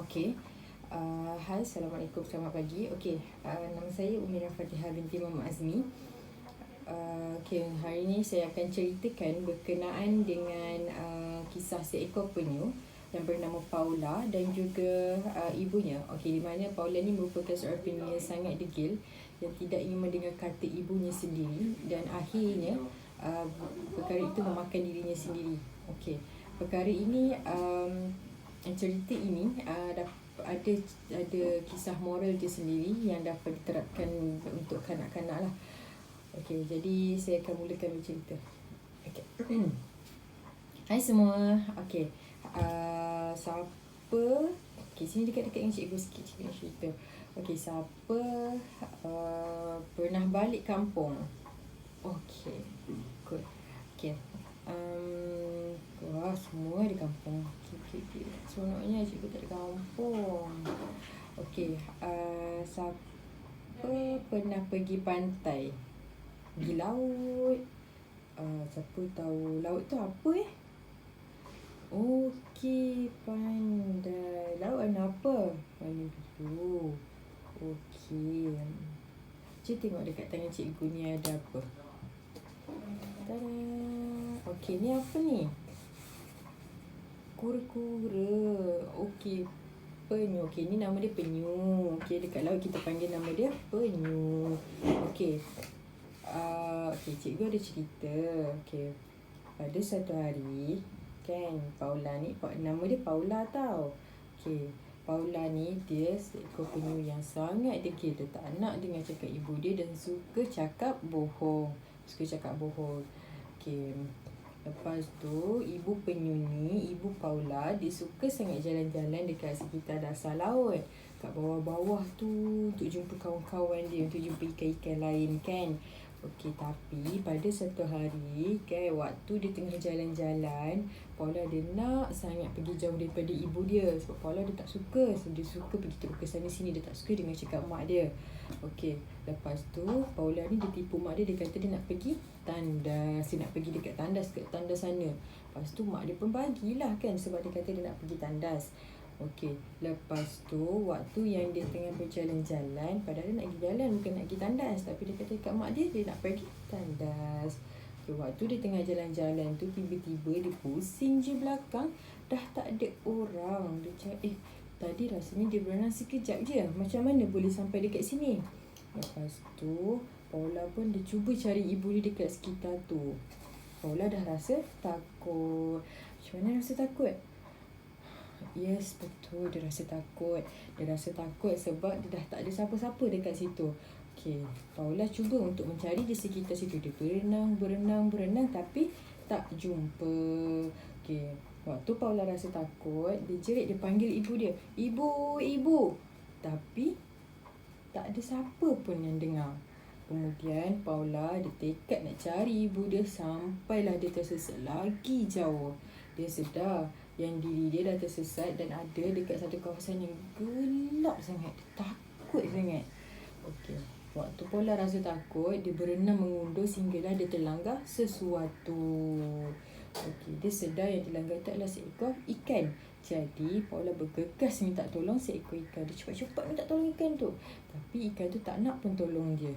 Okey. Hai, Assalamualaikum, selamat pagi. Okey, nama saya Umira Fatihah binti Muhammad Azmi. Okey, hari ini saya akan ceritakan berkenaan dengan kisah seekor penyu yang bernama Paula dan juga ibunya. Okey, di mana Paula ni merupakan seorang penyu yang sangat degil yang tidak ingin mendengar kata ibunya sendiri dan akhirnya perkara itu memakan dirinya sendiri. Okey, perkara ini cerita ini ada kisah moral dia sendiri yang dapat diterapkan untuk kanak-kanak lah. Okey, jadi saya akan mulakan bercerita. Okey. Hai semua. Okey. Siapa? Okey, sini dekat-dekat dengan cikgu sikit, cikgu nak cerita. Okey, siapa pernah balik kampung? Okey. Good. Okey. Wah, semua di kampung. Okay. Seronoknya cikgu tak ada kampung. Okey, siapa pernah pergi pantai? Pergi laut? Siapa tahu laut tu apa Okey, pandai. Laut warna apa? Warna biru. Okey. Cuba tengok dekat tangan cikgu ni ada apa. Tada. Okey, ni apa ni? Kura-kura. Okey, penyu. Okey, ni nama dia penyu. Okey, dekat laut kita panggil nama dia penyu. Okey. Okey, cikgu ada cerita. Okey. Pada satu hari, kan, Paula ni, nama dia Paula tau. Okey, Paula ni dia seekor penyu yang sangat degil. Dia tak nak dengar cakap ibu dia dan suka cakap bohong. Okey. Lepas tu, ibu penyu ni, ibu Paula, dia suka sangat jalan-jalan dekat sekitar dasar laut. Kat bawah-bawah tu, untuk jumpa kawan-kawan dia, untuk jumpa ikan-ikan lain, kan. Okey, tapi pada satu hari, kan, waktu dia tengah jalan-jalan, Paula dia nak sangat pergi jauh daripada ibu dia. Sebab Paula dia tak suka. Dia suka pergi terus ke sana sini. Dia tak suka dengan cakap mak dia. Okey, lepas tu, Paula ni dia tipu mak dia. Dia kata dia nak pergi tandas. Dia nak pergi dekat tandas sana. Lepas tu, mak dia pun bagilah, kan. Sebab dia kata dia nak pergi tandas. Okey, lepas tu waktu yang dia tengah berjalan-jalan, padahal dia nak pergi jalan, bukan nak pergi tandas, tapi dia kata kat mak dia nak pergi tandas. Okey, waktu dia tengah jalan-jalan tu, tiba-tiba dia pusing je belakang, dah tak ada orang. Dia cakap, tadi rasanya dia berenang sekejap je, macam mana boleh sampai dekat sini? Lepas tu Paula pun dia cuba cari ibu dia dekat sekitar tu. Paula dah rasa takut. Macam mana rasa takut? Yes, betul, dia rasa takut. Dia rasa takut sebab dia dah tak ada siapa-siapa dekat situ. Okey, Paula cuba untuk mencari di sekitar situ. Dia berenang tapi tak jumpa. Okey, waktu Paula rasa takut, dia jerit, dia panggil ibu dia. Ibu, ibu. Tapi tak ada siapa pun yang dengar. Kemudian Paula dia tekad nak cari ibu dia sampailah dia tersesat lagi jauh. Dia sedar yang diri dia dah tersesat dan ada dekat satu kawasan yang gelap sangat. Dia takut sangat. Okey, waktu Paula rasa takut, dia berenang mengundur sehinggalah dia terlanggar sesuatu. Okey, dia sedar yang dilanggar itu adalah seekor ikan. Jadi Paula bergegas minta tolong seekor ikan. Dia cepat-cepat minta tolong ikan tu. Tapi ikan tu tak nak pun tolong dia.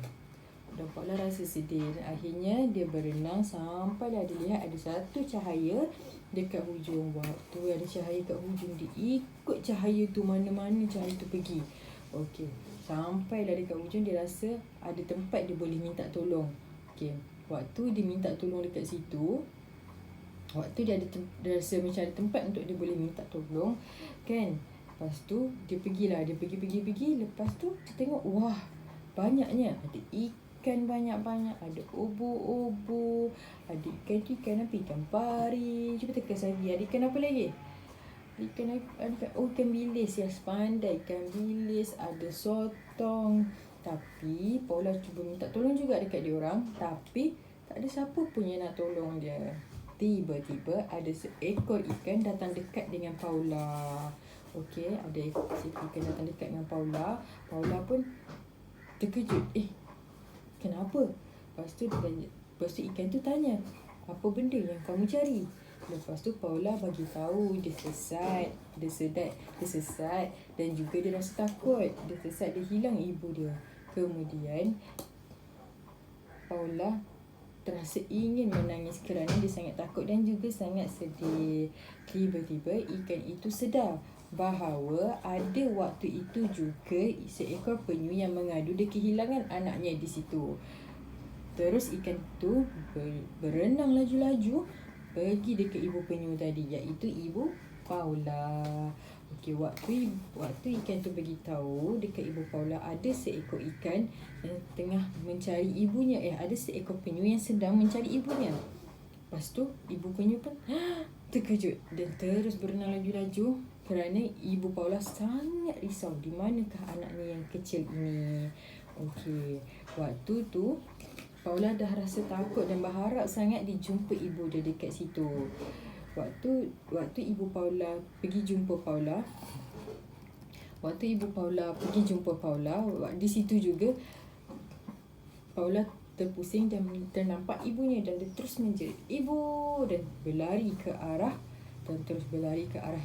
Dan Paula rasa sedih. Akhirnya dia berenang sampailah dia lihat ada satu cahaya dekat hujung. Waktu ada cahaya kat hujung, dia ikut cahaya tu mana-mana cahaya tu pergi. Okey, sampailah dekat hujung, dia rasa ada tempat dia boleh minta tolong. Okey, waktu dia minta tolong dekat situ, waktu dia rasa macam ada tempat untuk dia boleh minta tolong, kan. Lepas tu dia pergilah, dia pergi. Lepas tu dia tengok, wah, banyaknya ada ikan banyak-banyak, ada ubu-ubu, ada ikan apa, ikan pari. Cuba tekan lagi, ada ikan apa lagi? Ikan bilis, ya, pandai, ikan bilis, ada sotong. Tapi Paula cuba minta tolong juga dekat dia orang, tapi tak ada siapa pun yang nak tolong dia. Tiba-tiba ada seekor ikan datang dekat dengan Paula. Okey, ada seekor ikan datang dekat dengan Paula. Paula pun terkejut. Kenapa? Lepas tu ikan tu tanya, apa benda yang kamu cari? Lepas tu Paula bagi tahu dia sesat, dia sesat dan juga dia rasa takut. Dia sesat, dia hilang ibu dia. Kemudian Paula terasa ingin menangis kerana dia sangat takut dan juga sangat sedih. Tiba-tiba ikan itu sedar bahawa ada waktu itu juga seekor penyu yang mengadu dia kehilangan anaknya di situ. Terus ikan tu berenang laju-laju pergi dekat ibu penyu tadi, iaitu ibu Paula. Okey, waktu ikan tu beritahu dekat ibu Paula ada seekor ikan yang tengah mencari ibunya. Ada seekor penyu yang sedang mencari ibunya. Lepas tu ibu penyu pun terkejut dan terus berenang laju-laju kerana ibu Paula sangat risau di manakah anaknya yang kecil ini. Okey, waktu tu Paula dah rasa takut dan berharap sangat dijumpa ibu dia dekat situ. Waktu ibu Paula pergi jumpa Paula, di situ juga Paula terpusing dan ternampak ibunya dan dia terus menjerit ibu dan berlari ke arah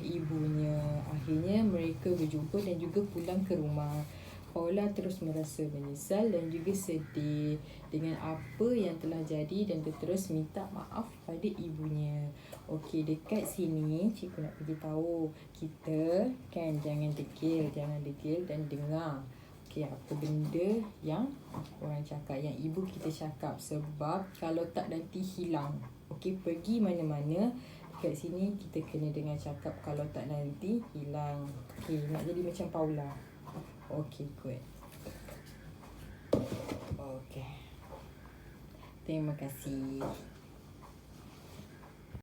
ibunya. Akhirnya mereka berjumpa dan juga pulang ke rumah. Paula terus merasa menyesal dan juga sedih dengan apa yang telah jadi dan dia terus minta maaf pada ibunya. Okey, dekat sini cikgu nak bagi tahu kita kan jangan degil dan dengar. Okey, apa benda yang orang cakap, yang ibu kita cakap, sebab kalau tak nanti hilang. Okey, pergi mana-mana dekat sini kita kena dengar cakap, kalau tak nanti hilang. Okey, nak jadi macam Paula. Okey, good. Okey. Terima kasih.